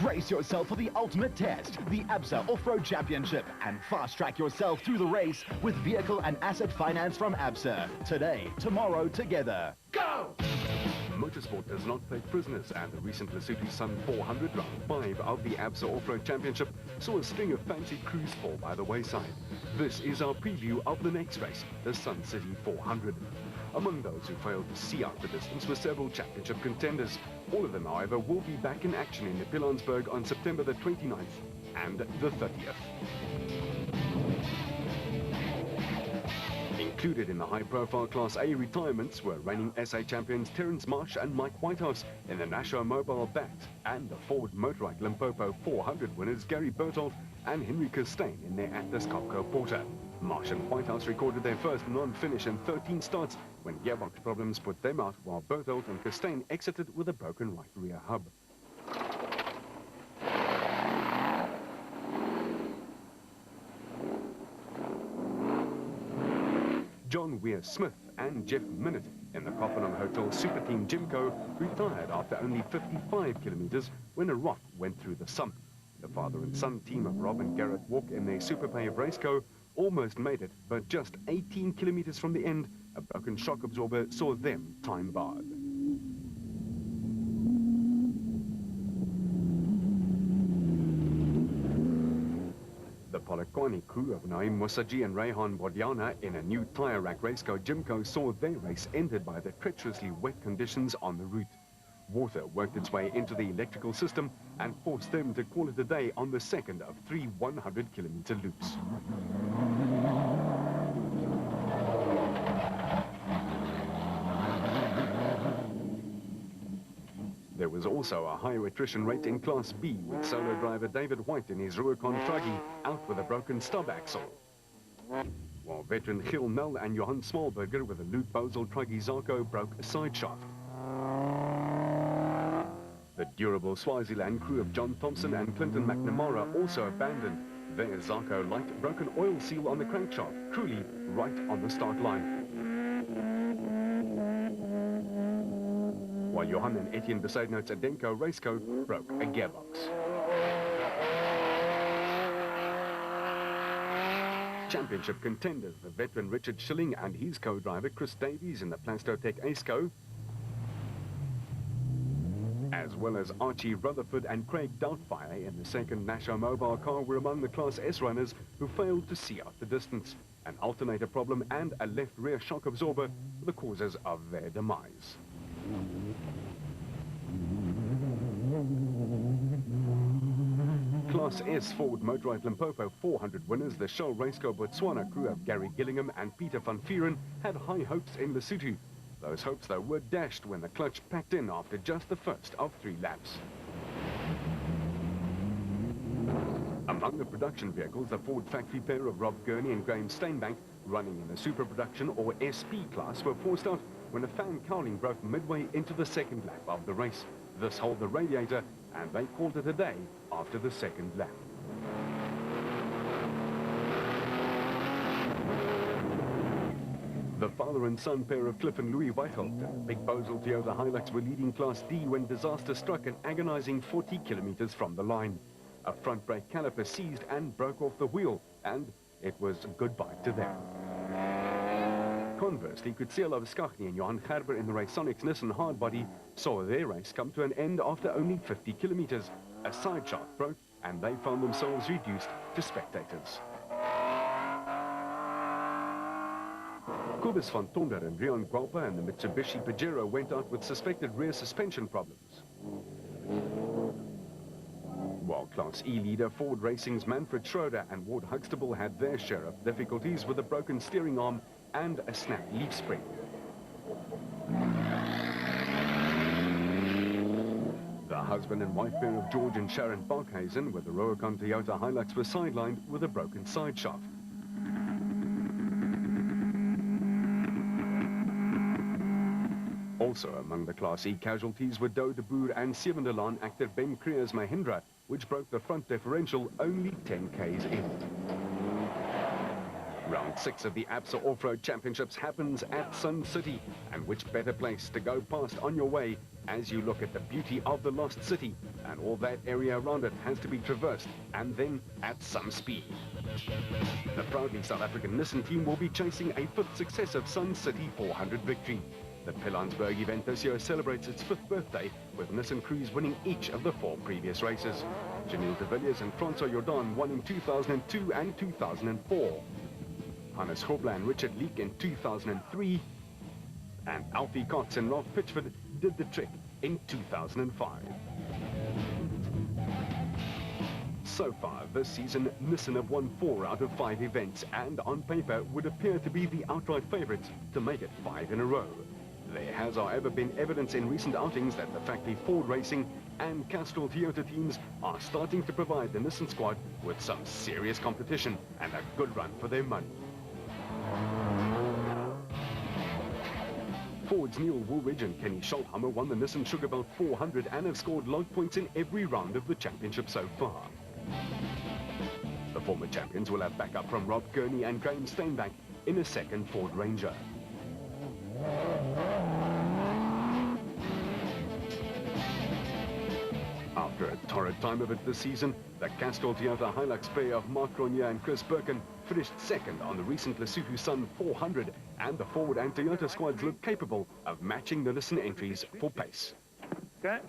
Brace yourself for the ultimate test, the ABSA Off-Road Championship, and fast-track yourself through the race with vehicle and asset finance from ABSA. Today, tomorrow, together. Go! Motorsport does not take prisoners, and the recent Lesotho Sun 400 round 5 of the ABSA Off-Road Championship saw a string of fancy crews fall by the wayside. This is our preview of the next race, the Sun City 400. Among those who failed to see out the distance were several championship contenders. All of them, however, will be back in action in Pilanesberg on September the 29th and the 30th. Included in the high-profile Class A retirements were reigning SA champions Terence Marsh and Mike Whitehouse in the Nasho Mobile BAT, and the Ford Motorrad Limpopo 400 winners Gary Berthold and Henry Costain in their Atlas Copco Porter. Marsh and Whitehouse recorded their first non-finish in 13 starts when gearbox problems put them out, while Berthold and Costain exited with a broken right rear hub. John Weir-Smith and Jeff Minute in the Kopanang Hotel Super Team Jimco retired after only 55 kilometers when a rock went through the sump. The father and son team of Rob and Garrett Walk in their Super Pave Raceco almost made it, but just 18 kilometers from the end, a broken shock absorber saw them time barred. The Polokwane crew of Naim Musaji and Rehan Bodiana in a new tyre rack Raceco Jimco saw their race ended by the treacherously wet conditions on the route. Water worked its way into the electrical system and forced them to call it a day on the second of 3 100-kilometer loops. There was also a higher attrition rate in Class B, with solo driver David White in his Rubicon Truggy out with a broken stub axle, while veteran Gil Nel and Johan Smallberger with a Luke Bosel Truggy Zarko broke a side shaft. The durable Swaziland crew of John Thompson and Clinton McNamara also abandoned. Their Zarko Light broke an oil seal on the crankshaft, truly right on the start line. While Johan and Etienne Besaidno's Adenko Raceco broke a gearbox. Championship contenders, the veteran Richard Schilling and his co-driver Chris Davies in the Plastotech Aceco, as well as Archie Rutherford and Craig Doubtfire in the second Nasho Mobile car, were among the Class S runners who failed to see out the distance. An alternator problem and a left rear shock absorber were the causes of their demise. Class S Ford Motorrad Limpopo 400 winners, the Shell Raceco Botswana crew of Gary Gillingham and Peter van Vuren, had high hopes in Lesotho. Those hopes, though, were dashed when the clutch packed in after just the first of 3 laps. Among the production vehicles, the Ford factory pair of Rob Gurney and Graham Steinbank, running in the Super Production or SP class, were forced out when a fan cowling broke midway into the second lap of the race. This held the radiator, and they called it a day after the second lap. The father and son pair of Cliff and Louis Weichelt, Big Bosel Toyota Hilux, were leading Class D when disaster struck an agonizing 40 kilometers from the line. A front brake caliper seized and broke off the wheel, and it was goodbye to them. Conversely, Kutsela Skachny and Johan Gerber in the Raconics Nissan Hardbody saw their race come to an end after only 50 kilometers. A side shaft broke, and they found themselves reduced to spectators. Kobus van Tonder and Rion Gualpa and the Mitsubishi Pajero went out with suspected rear suspension problems, while Class E leader Ford Racing's Manfred Schroeder and Ward Huxtable had their share of difficulties with a broken steering arm and a snapped leaf spring. The husband and wife pair of George and Sharon Barkhuizen with the Rubicon Toyota Hilux were sidelined with a broken side shaft. Also among the Class E casualties were Doe de Boer and Sevendelaan actor Ben Creer's Mahindra, which broke the front differential only 10 k's in. Round 6 of the ABSA Off-Road Championships happens at Sun City, and which better place to go past on your way as you look at the beauty of the lost city, and all that area around it has to be traversed, and then at some speed. The proudly South African Nissan team will be chasing a fifth successive Sun City 400 victory. The Pilanesberg event this year celebrates its fifth birthday, with Nissan crews winning each of the 4 previous races. Janelle de Villiers and Francois Jordan won in 2002 and 2004. Hannes Grobler and Richard Leek in 2003. And Alfie Cox and Ralph Pitchford did the trick in 2005. So far this season, Nissan have won 4 out of 5 events, and on paper would appear to be the outright favourites to make it 5 in a row. There has, however, been evidence in recent outings that the factory Ford Racing and Castrol Toyota teams are starting to provide the Nissan squad with some serious competition and a good run for their money. Ford's Neil Woolridge and Kenny Scholthammer won the Nissan Sugarbelt 400 and have scored log points in every round of the championship so far. The former champions will have backup from Rob Gurney and Graham Steinbach in a second Ford Ranger. After a torrid time of it this season, the Castrol Toyota Hilux pair of Mark Grenier and Chris Birkin finished second on the recent Lesotho Sun 400, and the Ford and Toyota squads look capable of matching the Nissan entries for pace. Okay.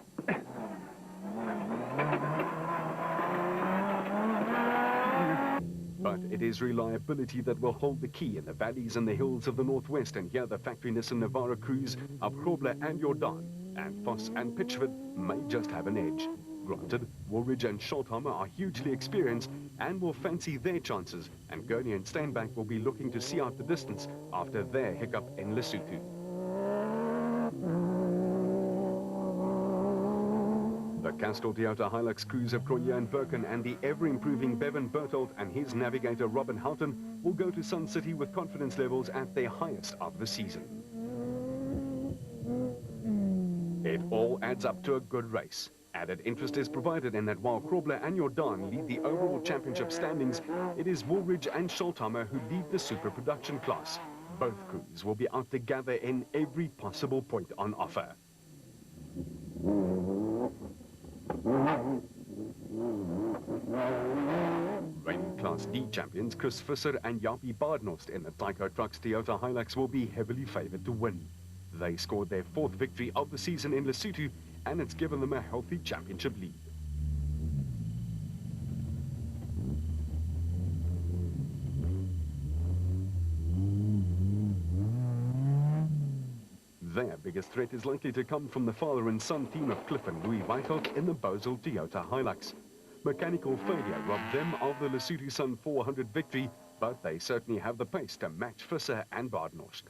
But it is reliability that will hold the key in the valleys and the hills of the northwest, and here the factory Nissan Navara crews of Grobler and Jordan and Voss and Pitchford may just have an edge. Granted, Woolridge and Scholthammer are hugely experienced and will fancy their chances, and Gurney and Steinbach will be looking to see out the distance after their hiccup in Lesotho. The Castrol Toyota Hilux crews of Cronje and Birkin and the ever-improving Bevan Bertolt and his navigator Robin Houghton will go to Sun City with confidence levels at their highest of the season. It all adds up to a good race. Added interest is provided in that while Grobler and Jordan lead the overall championship standings, it is Woolridge and Scholthammer who lead the super production class. Both crews will be out to gather in every possible point on offer. Reigning Class D champions Chris Visser and Jaapie Badenhorst in the Tyco Trucks Toyota Hilux will be heavily favoured to win. They scored their 4th victory of the season in Lesotho, and it's given them a healthy championship lead. Their biggest threat is likely to come from the father and son team of Cliff and Louis Weitholt in the Bosel Toyota Hilux. Mechanical failure robbed them of the Lesotho Sun 400 victory, but they certainly have the pace to match Visser and Badenhorst.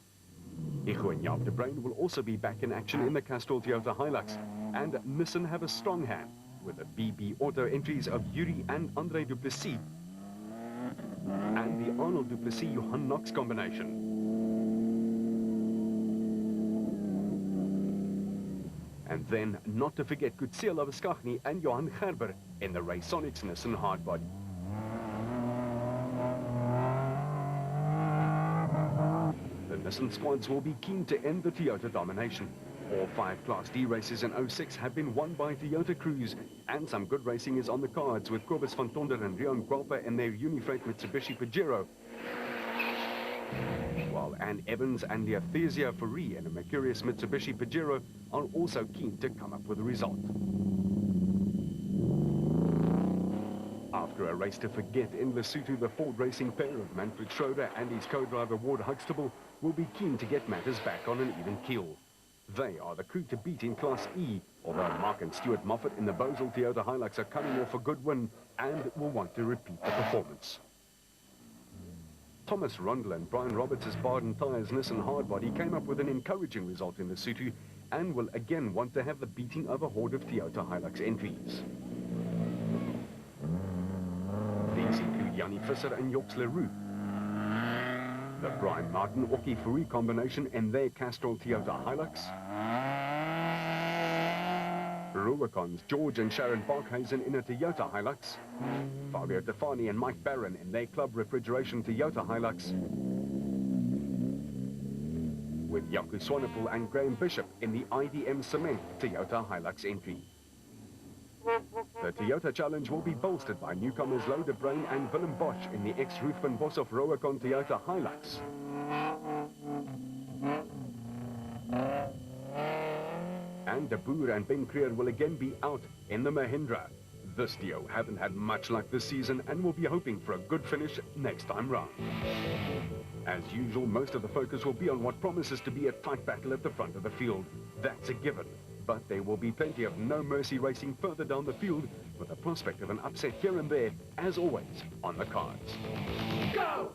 Igo and Jaap de Bruin will also be back in action in the Castrol Toyota Hilux, and Nissan have a strong hand with the BB Auto entries of Yuri and Andre Duplessis and the Arnold Duplessis-Johan Knox combination. And then, not to forget Kutsiel Laviskachny and Johan Gerber in the Raysonics Nissan hardbody. The Nissan squads will be keen to end the Toyota domination. All 5 Class D races in 06 have been won by Toyota crews, and some good racing is on the cards with Kobus van Tonder and Rion Gualpa in their Unifreight Mitsubishi Pajero, while Ann Evans and Leothesia Fourie in a Mercurius Mitsubishi Pajero are also keen to come up with a result. After a race to forget in Lesotho, the Ford Racing pair of Manfred Schroeder and his co-driver Ward Huxtable will be keen to get matters back on an even keel. They are the crew to beat in Class E, although Mark and Stuart Moffat in the Bosel Toyota Hilux are coming off a good win and will want to repeat the performance. Thomas Rondle and Brian Roberts' Baden Tyres Nissan hardbody came up with an encouraging result in Lesotho and will again want to have the beating of a horde of Toyota Hilux entries. These include Jannie Visser and Joks Leroux, the Brian Martin-Oki Fourie combination in their Castrol Toyota Hilux, Rubicon's George and Sharon Barkhuizen in a Toyota Hilux, Fabio Tefani and Mike Barron in their Club Refrigeration Toyota Hilux, with Jaco Swanepoel and Graham Bishop in the IDM Cement Toyota Hilux entry. The Toyota Challenge will be bolstered by newcomers Louw de Bruin and Willem Bosch in the ex-Ruthven Boshoff Rowacon Toyota Hilux. And De Boer and Ben Creer will again be out in the Mahindra. This duo haven't had much luck this season and will be hoping for a good finish next time round. As usual, most of the focus will be on what promises to be a tight battle at the front of the field. That's a given. But there will be plenty of no-mercy racing further down the field, with the prospect of an upset here and there, as always, on the cards. Go!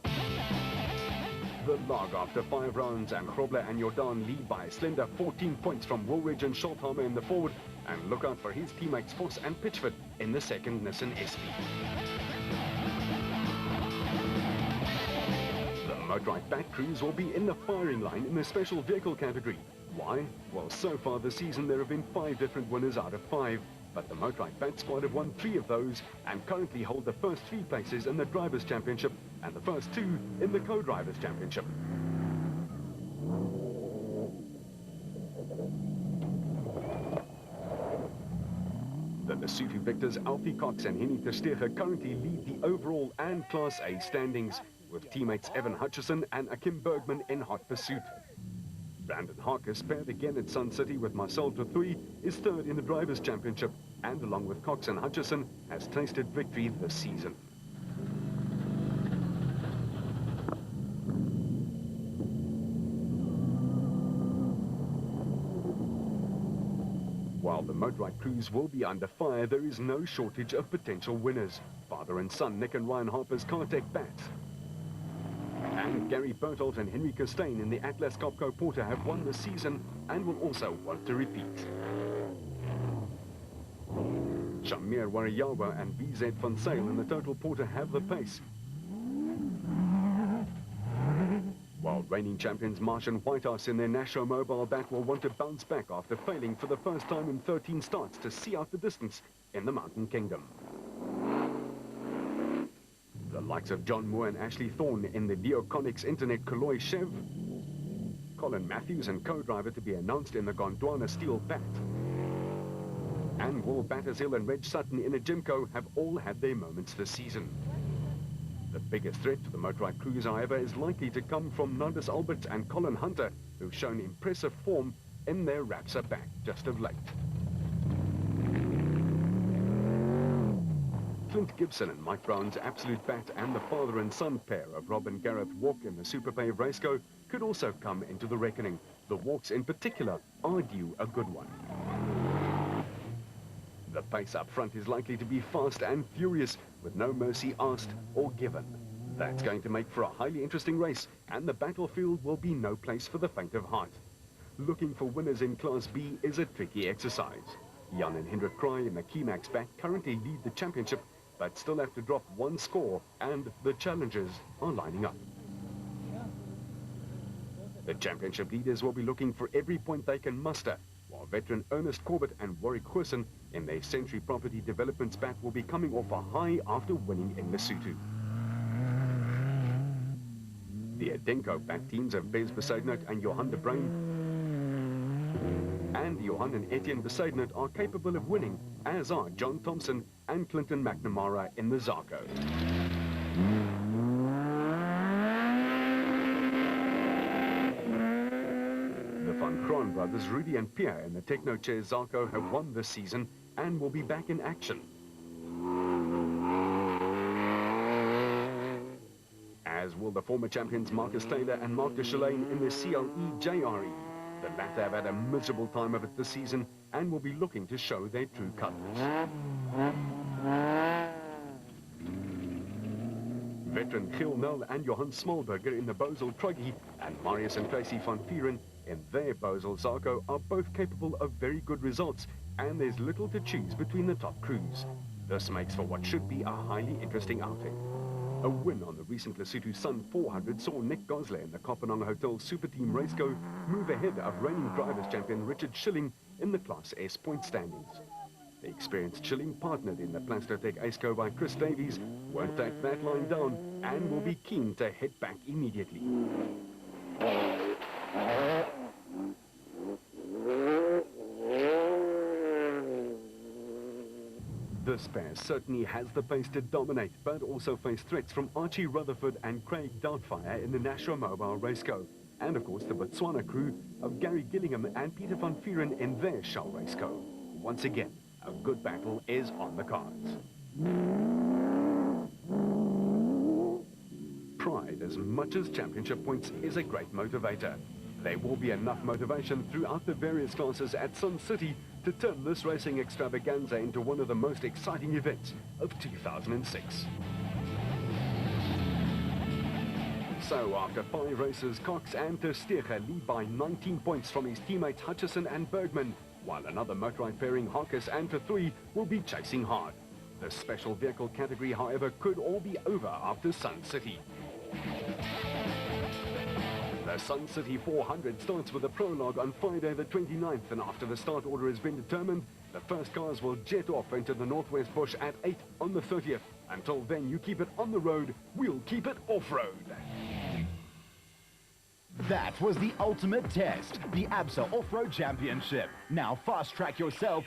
The log after 5 rounds, and Grobler and Jordan lead by a slender 14 points from Woolridge and Schulthammer in the forward, and look out for his teammates Voss and Pitchford in the second Nissan SV. The Motorrad Bat Crews will be in the firing line in the special vehicle category. Why? Well, so far this season there have been 5 different winners out of 5, but the Motorrad Bat squad have won 3 of those and currently hold the first 3 places in the Drivers' Championship and the first 2 in the Co-Drivers' Championship. The Lesotho victors Alfie Cox and Henny Tersteger currently lead the overall and Class A standings, with teammates Evan Hutchison and Akim Bergman in hot pursuit. Brandon Harkis, paired again at Sun City with Marcel Tuthui, is third in the Drivers' Championship and, along with Cox and Hutchison, has tasted victory this season. While the Motorrad crews will be under fire, there is no shortage of potential winners. Father and son Nick and Ryan Harper's Cartec Bats and Gary Berthold and Henry Costain in the Atlas Copco Porter have won this season and will also want to repeat. Shamir Wariyawa and BZ Van Sale in the Total Porter have the pace, while reigning champions Marsh and Whitehouse in their Nashua Mobile Bat will want to bounce back after failing for the first time in 13 starts to see out the distance in the Mountain Kingdom. The likes of John Moore and Ashley Thorne in the Leoconics Internet Kaloi Chev, Colin Matthews and co-driver to be announced in the Gondwana Steel Bat, and Will Battershill and Reg Sutton in a Jimco have all had their moments this season. The biggest threat to the Motorrad crews, however, is likely to come from Nandis Alberts and Colin Hunter, who've shown impressive form in their Rapsa back just of late. Clint Gibson and Mike Brown's Absolute Bat and the father and son pair of Rob and Gareth Walk in the Super Pave Raceco could also come into the reckoning. The Walks in particular are due a good one. The pace up front is likely to be fast and furious, with no mercy asked or given. That's going to make for a highly interesting race, and the battlefield will be no place for the faint of heart. Looking for winners in Class B is a tricky exercise. Jan and Hendrik Cry in the Keymax Back currently lead the championship, but still have to drop 1 score, and the challengers are lining up. The championship leaders will be looking for every point they can muster, while veteran Ernest Corbett and Warwick Goosen in their Century Property Development Bat will be coming off a high after winning in Lesotho. The Adenko Bat teams of Bez Besaidnout and Johan de Bruin and Johan and Etienne Besaidnout are capable of winning, as are John Thompson and Clinton McNamara in the Zarko. The Van Kraan brothers, Rudy and Pierre in the Technochair Zarko, have won this season and will be back in action, as will the former champions Marcus Taylor and Mark de Chalane in the CLE JRE. The latter have had a miserable time of it this season and will be looking to show their true colours. Veteran Gil Nel and Johan Smallberger in the Bozel Truggy and Marius and Tracy van Vieren in their Bozel Zarko are both capable of very good results, and there's little to choose between the top crews. This makes for what should be a highly interesting outing. A win on the recent Lesotho Sun 400 saw Nick Gosler in the Kopanang Hotel Super Team Raceco move ahead of reigning drivers champion Richard Schilling in the Class S point standings. The experienced Schilling, partnered in the Plastotech Aceco by Chris Davies, won't take that line down and will be keen to head back immediately. This pair certainly has the pace to dominate, but also face threats from Archie Rutherford and Craig Doubtfire in the Nashua Mobile Raceco. And of course the Botswana crew of Gary Gillingham and Peter van Vuren in their Shell Raceco. Once again, a good battle is on the cards. Pride, as much as championship points, is a great motivator. There will be enough motivation throughout the various classes at Sun City to turn this racing extravaganza into one of the most exciting events of 2006. So after 5 races, Cox and Ter Stege lead by 19 points from his teammates Hutchison and Bergman, while another motorride pairing, Harkis and Verthuy, will be chasing hard. The special vehicle category, however, could all be over after Sun City. The Sun City 400 starts with a prologue on Friday the 29th, and after the start order has been determined, the first cars will jet off into the Northwest Bush at 8 on the 30th. Until then, you keep it on the road, we'll keep it off-road. That was the ultimate test, the ABSA Off-Road Championship. Now fast track yourself